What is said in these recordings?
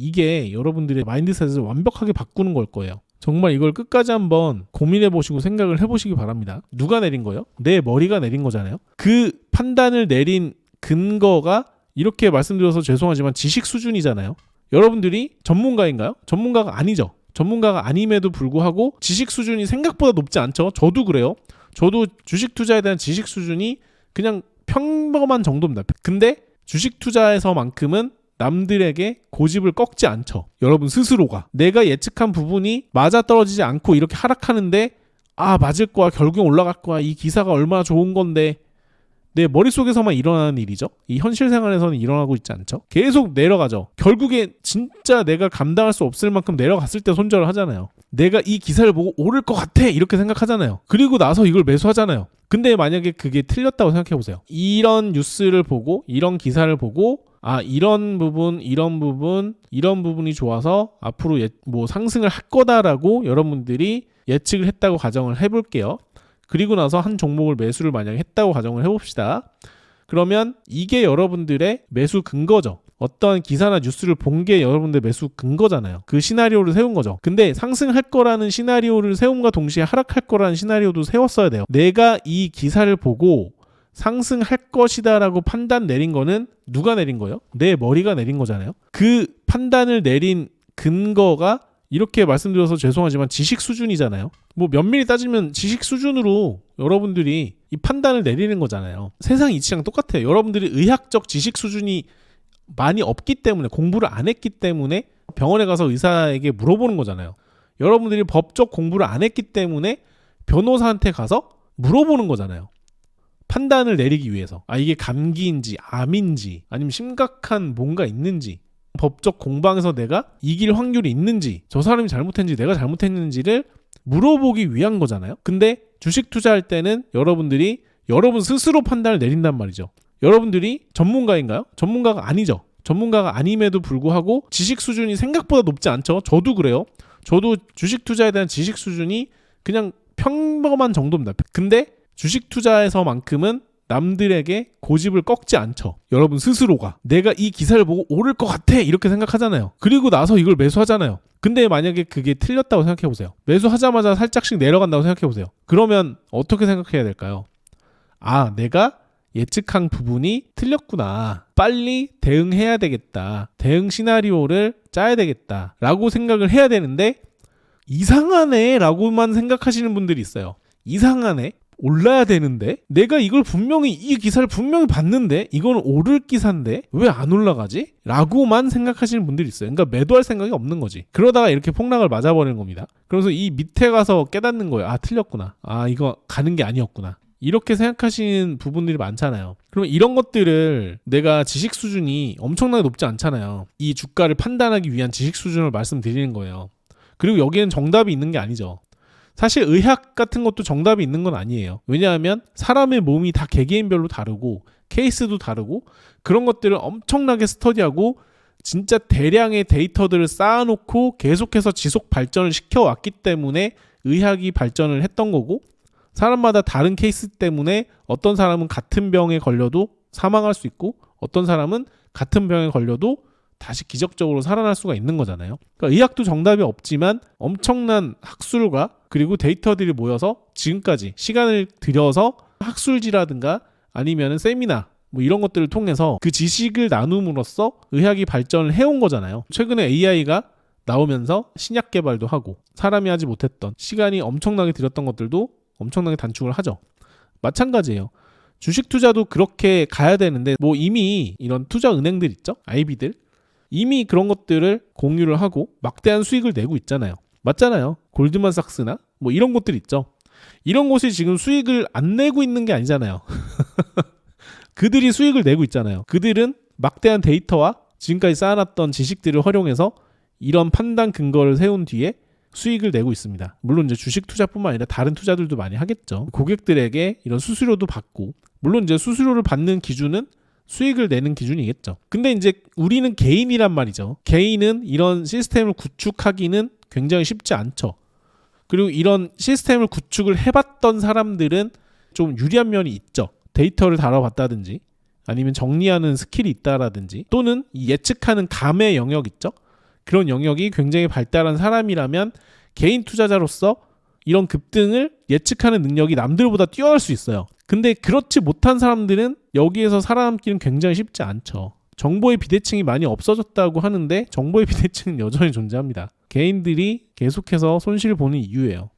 이게 여러분들의 마인드셋을 완벽하게 바꾸는 걸 거예요. 정말 이걸 끝까지 한번 고민해보시고 생각을 해보시기 바랍니다. 누가 내린 거예요? 내 머리가 내린 거잖아요. 그 판단을 내린 근거가 이렇게 말씀드려서 죄송하지만 지식 수준이잖아요. 여러분들이 전문가인가요? 전문가가 아니죠. 전문가가 아님에도 불구하고 지식 수준이 생각보다 높지 않죠. 저도 그래요. 저도 주식 투자에 대한 지식 수준이 그냥 평범한 정도입니다. 근데 주식 투자에서만큼은 남들에게 고집을 꺾지 않죠. 여러분 스스로가 내가 예측한 부분이 맞아떨어지지 않고 이렇게 하락하는데 맞을 거야, 결국엔 올라갈 거야, 이 기사가 얼마나 좋은 건데, 내 머릿속에서만 일어나는 일이죠. 이 현실 생활에서는 일어나고 있지 않죠. 계속 내려가죠. 결국에 진짜 내가 감당할 수 없을 만큼 내려갔을 때 손절을 하잖아요. 내가 이 기사를 보고 오를 것 같아 이렇게 생각하잖아요. 그리고 나서 이걸 매수하잖아요. 근데 만약에 그게 틀렸다고 생각해보세요. 이런 뉴스를 보고 이런 기사를 보고 이런 부분이 좋아서 앞으로 상승을 할 거다라고 여러분들이 예측을 했다고 가정을 해볼게요. 그리고 나서 한 종목을 매수를 만약에 했다고 가정을 해봅시다. 그러면 이게 여러분들의 매수 근거죠. 어떤 기사나 뉴스를 본 게 여러분들 매수 근거잖아요. 그 시나리오를 세운 거죠. 근데 상승할 거라는 시나리오를 세움과 동시에 하락할 거라는 시나리오도 세웠어야 돼요. 내가 이 기사를 보고 상승할 것이다 라고 판단 내린 거는 누가 내린 거예요? 내 머리가 내린 거잖아요. 그 판단을 내린 근거가 이렇게 말씀드려서 죄송하지만 지식 수준이잖아요. 뭐 면밀히 따지면 지식 수준으로 여러분들이 이 판단을 내리는 거잖아요. 세상 이치랑 똑같아요. 여러분들이 의학적 지식 수준이 많이 없기 때문에, 공부를 안 했기 때문에 병원에 가서 의사에게 물어보는 거잖아요. 여러분들이 법적 공부를 안 했기 때문에 변호사한테 가서 물어보는 거잖아요. 판단을 내리기 위해서 이게 감기인지 암인지 아니면 심각한 뭔가 있는지, 법적 공방에서 내가 이길 확률이 있는지, 저 사람이 잘못했는지 내가 잘못했는지를 물어보기 위한 거잖아요. 근데 주식 투자할 때는 여러분들이 여러분 스스로 판단을 내린단 말이죠. 여러분들이 전문가인가요? 전문가가 아니죠. 전문가가 아님에도 불구하고 지식 수준이 생각보다 높지 않죠. 저도 그래요. 저도 주식 투자에 대한 지식 수준이 그냥 평범한 정도입니다. 근데 주식 투자에서만큼은 남들에게 고집을 꺾지 않죠. 여러분 스스로가 내가 이 기사를 보고 오를 것 같아 이렇게 생각하잖아요. 그리고 나서 이걸 매수하잖아요. 근데 만약에 그게 틀렸다고 생각해보세요. 매수하자마자 살짝씩 내려간다고 생각해보세요. 그러면 어떻게 생각해야 될까요? 내가 예측한 부분이 틀렸구나. 빨리 대응해야 되겠다. 대응 시나리오를 짜야 되겠다 라고 생각을 해야 되는데, 이상하네 라고만 생각하시는 분들이 있어요. 이상하네? 올라야 되는데? 내가 이걸 분명히 이 기사를 분명히 봤는데 이건 오를 기사인데 왜 안 올라가지? 라고만 생각하시는 분들이 있어요. 그러니까 매도할 생각이 없는 거지. 그러다가 이렇게 폭락을 맞아버리는 겁니다. 그래서 이 밑에 가서 깨닫는 거예요. 틀렸구나. 이거 가는 게 아니었구나. 이렇게 생각하시는 부분들이 많잖아요. 그러면 이런 것들을 내가 지식 수준이 엄청나게 높지 않잖아요. 이 주가를 판단하기 위한 지식 수준을 말씀드리는 거예요. 그리고 여기에는 정답이 있는 게 아니죠. 사실 의학 같은 것도 정답이 있는 건 아니에요. 왜냐하면 사람의 몸이 다 개개인별로 다르고 케이스도 다르고 그런 것들을 엄청나게 스터디하고 진짜 대량의 데이터들을 쌓아놓고 계속해서 지속 발전을 시켜왔기 때문에 의학이 발전을 했던 거고, 사람마다 다른 케이스 때문에 어떤 사람은 같은 병에 걸려도 사망할 수 있고 어떤 사람은 같은 병에 걸려도 다시 기적적으로 살아날 수가 있는 거잖아요. 그러니까 의학도 정답이 없지만 엄청난 학술과 그리고 데이터들이 모여서 지금까지 시간을 들여서 학술지라든가 아니면 세미나 이런 것들을 통해서 그 지식을 나눔으로써 의학이 발전을 해온 거잖아요. 최근에 AI가 나오면서 신약 개발도 하고 사람이 하지 못했던, 시간이 엄청나게 들였던 것들도 엄청나게 단축을 하죠. 마찬가지예요. 주식 투자도 그렇게 가야 되는데 이미 이런 투자 은행들 있죠? IB들 이미 그런 것들을 공유를 하고 막대한 수익을 내고 있잖아요. 맞잖아요. 골드만삭스나 이런 곳들 있죠. 이런 곳이 지금 수익을 안 내고 있는 게 아니잖아요. 그들이 수익을 내고 있잖아요. 그들은 막대한 데이터와 지금까지 쌓아놨던 지식들을 활용해서 이런 판단 근거를 세운 뒤에 수익을 내고 있습니다. 물론 이제 주식 투자뿐만 아니라 다른 투자들도 많이 하겠죠. 고객들에게 이런 수수료도 받고, 물론 이제 수수료를 받는 기준은 수익을 내는 기준이겠죠. 근데 이제 우리는 개인이란 말이죠. 개인은 이런 시스템을 구축하기는 굉장히 쉽지 않죠. 그리고 이런 시스템을 구축을 해봤던 사람들은 좀 유리한 면이 있죠. 데이터를 다뤄봤다든지 아니면 정리하는 스킬이 있다라든지 또는 예측하는 감의 영역 있죠. 그런 영역이 굉장히 발달한 사람이라면 개인 투자자로서 이런 급등을 예측하는 능력이 남들보다 뛰어날 수 있어요. 근데 그렇지 못한 사람들은 여기에서 살아남기는 굉장히 쉽지 않죠. 정보의 비대칭이 많이 없어졌다고 하는데 정보의 비대칭은 여전히 존재합니다. 개인들이 계속해서 손실을 보는 이유예요.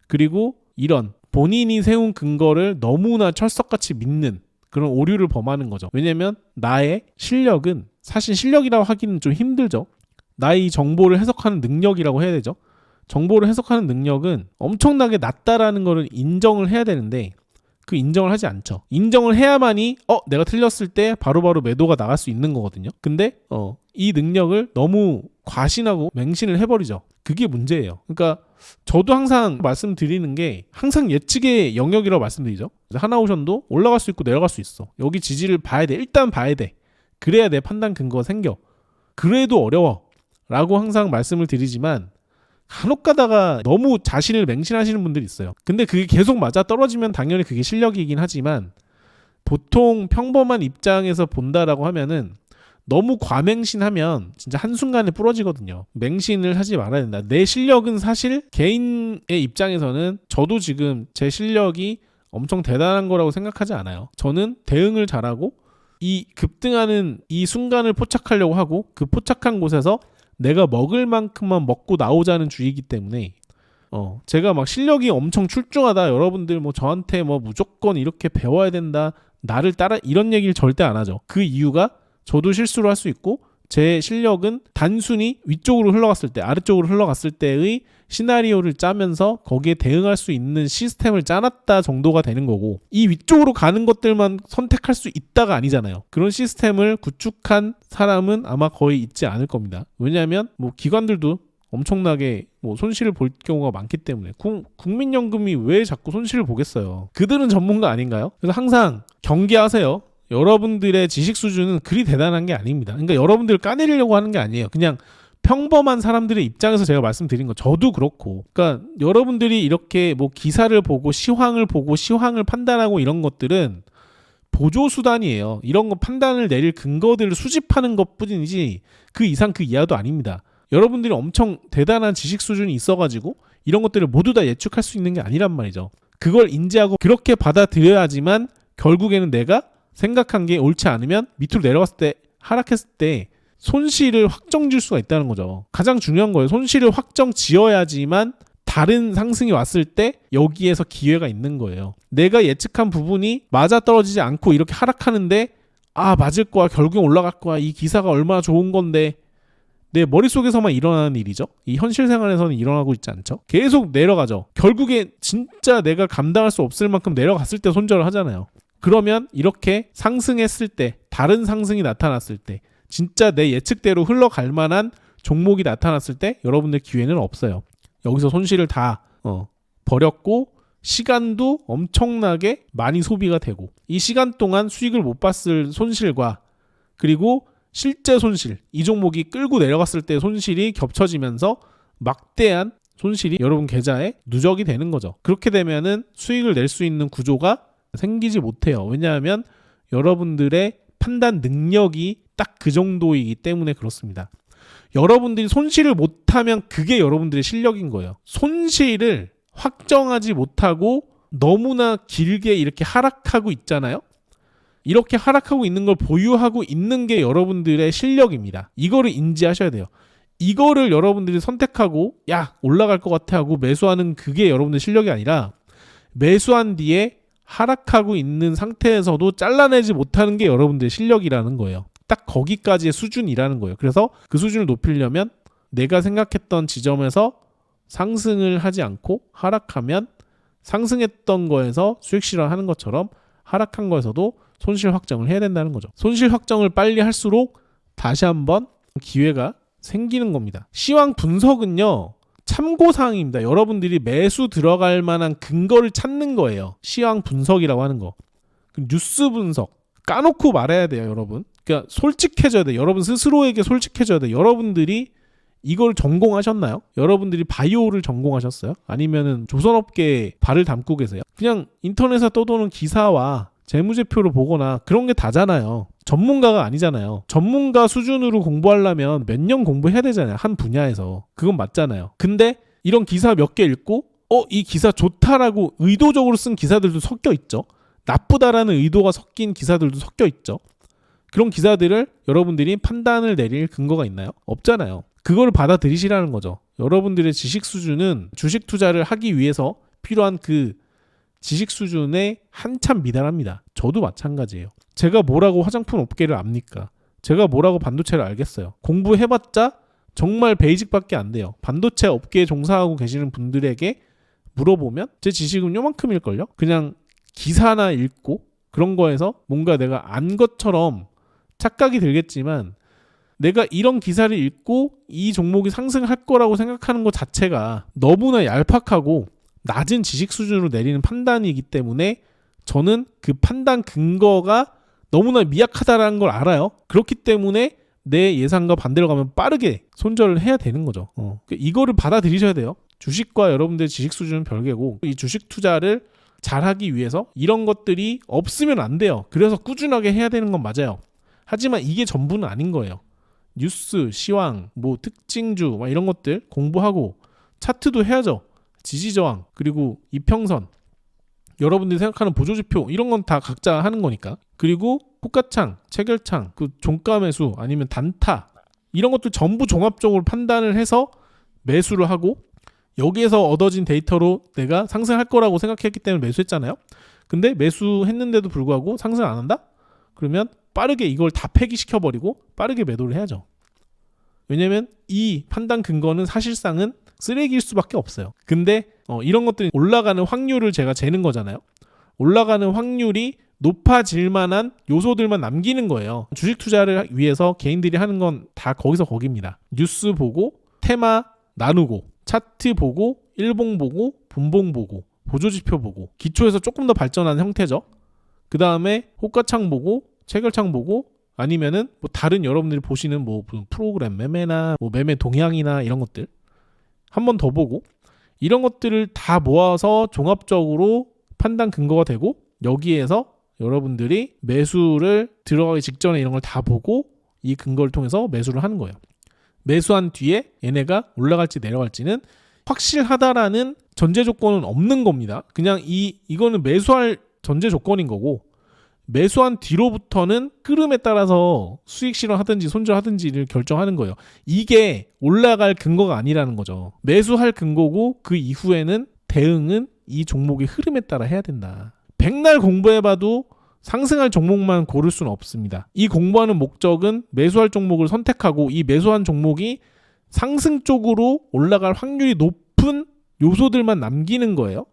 그리고 이런 본인이 세운 근거를 너무나 철석같이 믿는 그런 오류를 범하는 거죠. 왜냐면 나의 실력은 사실 실력이라고 하기는 좀 힘들죠. 나의 이 정보를 해석하는 능력이라고 해야 되죠. 정보를 해석하는 능력은 엄청나게 낮다라는 거를 인정을 해야 되는데 그 인정을 하지 않죠. 인정을 해야만이 내가 틀렸을 때 바로바로 매도가 나갈 수 있는 거거든요. 근데 이 능력을 너무 과신하고 맹신을 해버리죠. 그게 문제예요. 그러니까 저도 항상 말씀드리는 게 항상 예측의 영역이라고 말씀드리죠. 하나오션도 올라갈 수 있고 내려갈 수 있어. 여기 지지를 봐야 돼. 일단 봐야 돼. 그래야 내 판단 근거가 생겨. 그래도 어려워 라고 항상 말씀을 드리지만 간혹 가다가 너무 자신을 맹신하시는 분들이 있어요. 근데 그게 계속 맞아 떨어지면 당연히 그게 실력이긴 하지만 보통 평범한 입장에서 본다라고 하면은 너무 과맹신하면 진짜 한순간에 부러지거든요. 맹신을 하지 말아야 된다. 내 실력은 사실 개인의 입장에서는 저도 지금 제 실력이 엄청 대단한 거라고 생각하지 않아요. 저는 대응을 잘하고 이 급등하는 이 순간을 포착하려고 하고 그 포착한 곳에서 내가 먹을 만큼만 먹고 나오자는 주의이기 때문에 제가 막 실력이 엄청 출중하다 여러분들 뭐 저한테 뭐 무조건 이렇게 배워야 된다 나를 따라 이런 얘기를 절대 안 하죠. 그 이유가 저도 실수를 할 수 있고 제 실력은 단순히 위쪽으로 흘러갔을 때 아래쪽으로 흘러갔을 때의 시나리오를 짜면서 거기에 대응할 수 있는 시스템을 짜놨다 정도가 되는 거고 이 위쪽으로 가는 것들만 선택할 수 있다가 아니잖아요. 그런 시스템을 구축한 사람은 아마 거의 있지 않을 겁니다. 왜냐하면 뭐 기관들도 엄청나게 뭐 손실을 볼 경우가 많기 때문에 국민연금이 왜 자꾸 손실을 보겠어요. 그들은 전문가 아닌가요? 그래서 항상 경계하세요. 여러분들의 지식 수준은 그리 대단한 게 아닙니다. 그러니까 여러분들을 까내리려고 하는 게 아니에요. 그냥 평범한 사람들의 입장에서 제가 말씀드린 거 저도 그렇고 그러니까 여러분들이 이렇게 뭐 기사를 보고 시황을 판단하고 이런 것들은 보조수단이에요. 이런 거 판단을 내릴 근거들을 수집하는 것뿐이지 그 이상 그 이하도 아닙니다. 여러분들이 엄청 대단한 지식 수준이 있어가지고 이런 것들을 모두 다 예측할 수 있는 게 아니란 말이죠. 그걸 인지하고 그렇게 받아들여야지만 결국에는 내가 생각한 게 옳지 않으면 밑으로 내려갔을 때 하락했을 때 손실을 확정질 수가 있다는 거죠. 가장 중요한 거예요. 손실을 확정 지어야지만 다른 상승이 왔을 때 여기에서 기회가 있는 거예요. 내가 예측한 부분이 맞아떨어지지 않고 이렇게 하락하는데 맞을 거야 결국엔 올라갈 거야 이 기사가 얼마나 좋은 건데 내 머릿속에서만 일어나는 일이죠. 이 현실 생활에서는 일어나고 있지 않죠. 계속 내려가죠. 결국에 진짜 내가 감당할 수 없을 만큼 내려갔을 때 손절을 하잖아요. 그러면 이렇게 상승했을 때 다른 상승이 나타났을 때 진짜 내 예측대로 흘러갈 만한 종목이 나타났을 때 여러분들 기회는 없어요. 여기서 손실을 다 버렸고 시간도 엄청나게 많이 소비가 되고 이 시간 동안 수익을 못 봤을 손실과 그리고 실제 손실 이 종목이 끌고 내려갔을 때 손실이 겹쳐지면서 막대한 손실이 여러분 계좌에 누적이 되는 거죠. 그렇게 되면은 수익을 낼 수 있는 구조가 생기지 못해요. 왜냐하면 여러분들의 판단 능력이 딱 그 정도이기 때문에 그렇습니다. 여러분들이 손실을 못하면 그게 여러분들의 실력인 거예요. 손실을 확정하지 못하고 너무나 길게 이렇게 하락하고 있잖아요. 이렇게 하락하고 있는 걸 보유하고 있는 게 여러분들의 실력입니다. 이거를 인지하셔야 돼요. 이거를 여러분들이 선택하고 올라갈 것 같아 하고 매수하는 그게 여러분들 실력이 아니라 매수한 뒤에 하락하고 있는 상태에서도 잘라내지 못하는 게 여러분들의 실력이라는 거예요. 딱 거기까지의 수준이라는 거예요. 그래서 그 수준을 높이려면 내가 생각했던 지점에서 상승을 하지 않고 하락하면 상승했던 거에서 수익 실현하는 것처럼 하락한 거에서도 손실 확정을 해야 된다는 거죠. 손실 확정을 빨리 할수록 다시 한번 기회가 생기는 겁니다. 시황 분석은요. 참고사항입니다. 여러분들이 매수 들어갈 만한 근거를 찾는 거예요. 시황 분석이라고 하는 거. 뉴스 분석. 까놓고 말해야 돼요, 여러분. 그러니까 솔직해져야 돼요. 여러분 스스로에게 솔직해져야 돼요. 여러분들이 이걸 전공하셨나요? 여러분들이 바이오를 전공하셨어요? 아니면은 조선업계에 발을 담고 계세요? 그냥 인터넷에 떠도는 기사와 재무제표를 보거나 그런 게 다잖아요. 전문가가 아니잖아요. 전문가 수준으로 공부하려면 몇 년 공부해야 되잖아요. 한 분야에서. 그건 맞잖아요. 근데 이런 기사 몇 개 읽고 이 기사 좋다라고 의도적으로 쓴 기사들도 섞여 있죠. 나쁘다라는 의도가 섞인 기사들도 섞여 있죠. 그런 기사들을 여러분들이 판단을 내릴 근거가 있나요? 없잖아요. 그걸 받아들이시라는 거죠. 여러분들의 지식 수준은 주식 투자를 하기 위해서 필요한 그 지식 수준에 한참 미달합니다. 저도 마찬가지예요. 제가 뭐라고 화장품 업계를 압니까? 제가 뭐라고 반도체를 알겠어요. 공부해봤자 정말 베이직밖에 안 돼요. 반도체 업계에 종사하고 계시는 분들에게 물어보면 제 지식은 요만큼일걸요? 그냥 기사나 읽고 그런 거에서 뭔가 내가 안 것처럼 착각이 들겠지만 내가 이런 기사를 읽고 이 종목이 상승할 거라고 생각하는 것 자체가 너무나 얄팍하고 낮은 지식 수준으로 내리는 판단이기 때문에 저는 그 판단 근거가 너무나 미약하다는 걸 알아요. 그렇기 때문에 내 예상과 반대로 가면 빠르게 손절을 해야 되는 거죠. 이거를 받아들이셔야 돼요. 주식과 여러분들의 지식 수준은 별개고 이 주식 투자를 잘하기 위해서 이런 것들이 없으면 안 돼요. 그래서 꾸준하게 해야 되는 건 맞아요. 하지만 이게 전부는 아닌 거예요. 뉴스, 시황, 뭐 특징주 막 이런 것들 공부하고 차트도 해야죠. 지지저항 그리고 이평선 여러분들이 생각하는 보조지표 이런 건 다 각자 하는 거니까. 그리고 호가창, 체결창, 그 종가 매수 아니면 단타 이런 것들 전부 종합적으로 판단을 해서 매수를 하고 여기에서 얻어진 데이터로 내가 상승할 거라고 생각했기 때문에 매수했잖아요. 근데 매수했는데도 불구하고 상승 안 한다? 그러면 빠르게 이걸 다 폐기시켜버리고 빠르게 매도를 해야죠. 왜냐면 이 판단 근거는 사실상은 쓰레기일 수밖에 없어요. 근데 이런 것들이 올라가는 확률을 제가 재는 거잖아요. 올라가는 확률이 높아질 만한 요소들만 남기는 거예요. 주식 투자를 위해서 개인들이 하는 건 다 거기서 거기입니다. 뉴스 보고 테마 나누고 차트 보고 일봉 보고 분봉 보고 보조지표 보고 기초에서 조금 더 발전한 형태죠. 그 다음에 호가창 보고 체결창 보고 아니면은 뭐 다른 여러분들이 보시는 뭐 프로그램 매매나 뭐 매매 동향이나 이런 것들 한 번 더 보고 이런 것들을 다 모아서 종합적으로 판단 근거가 되고 여기에서 여러분들이 매수를 들어가기 직전에 이런 걸 다 보고 이 근거를 통해서 매수를 하는 거예요. 매수한 뒤에 얘네가 올라갈지 내려갈지는 확실하다라는 전제 조건은 없는 겁니다. 그냥 이거는 매수할 전제 조건인 거고 매수한 뒤로부터는 흐름에 따라서 수익 실현하든지 손절하든지를 결정하는 거예요. 이게 올라갈 근거가 아니라는 거죠. 매수할 근거고 그 이후에는 대응은 이 종목의 흐름에 따라 해야 된다. 백날 공부해봐도 상승할 종목만 고를 수는 없습니다. 이 공부하는 목적은 매수할 종목을 선택하고 이 매수한 종목이 상승 쪽으로 올라갈 확률이 높은 요소들만 남기는 거예요.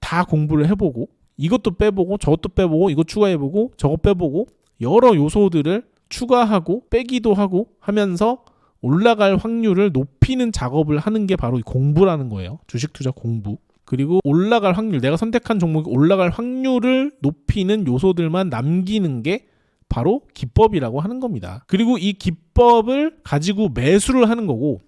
다 공부를 해보고 이것도 빼보고 저것도 빼보고 이거 추가해보고 저거 빼보고 여러 요소들을 추가하고 빼기도 하고 하면서 올라갈 확률을 높이는 작업을 하는 게 바로 공부라는 거예요. 주식 투자 공부. 그리고 올라갈 확률, 내가 선택한 종목이 올라갈 확률을 높이는 요소들만 남기는 게 바로 기법이라고 하는 겁니다. 그리고 이 기법을 가지고 매수를 하는 거고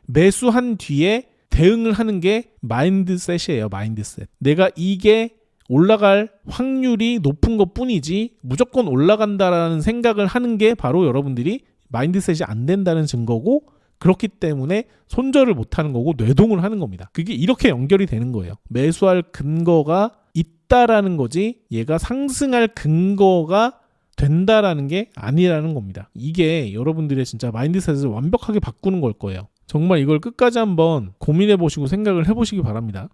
매수한 뒤에 대응을 하는 게 마인드셋이에요. 마인드셋. 내가 이게 올라갈 확률이 높은 것 뿐이지 무조건 올라간다라는 생각을 하는 게 바로 여러분들이 마인드셋이 안 된다는 증거고 그렇기 때문에 손절을 못하는 거고 뇌동을 하는 겁니다. 그게 이렇게 연결이 되는 거예요. 매수할 근거가 있다라는 거지 얘가 상승할 근거가 된다라는 게 아니라는 겁니다. 이게 여러분들의 진짜 마인드셋을 완벽하게 바꾸는 걸 거예요. 정말 이걸 끝까지 한번 고민해 보시고 생각을 해 보시기 바랍니다.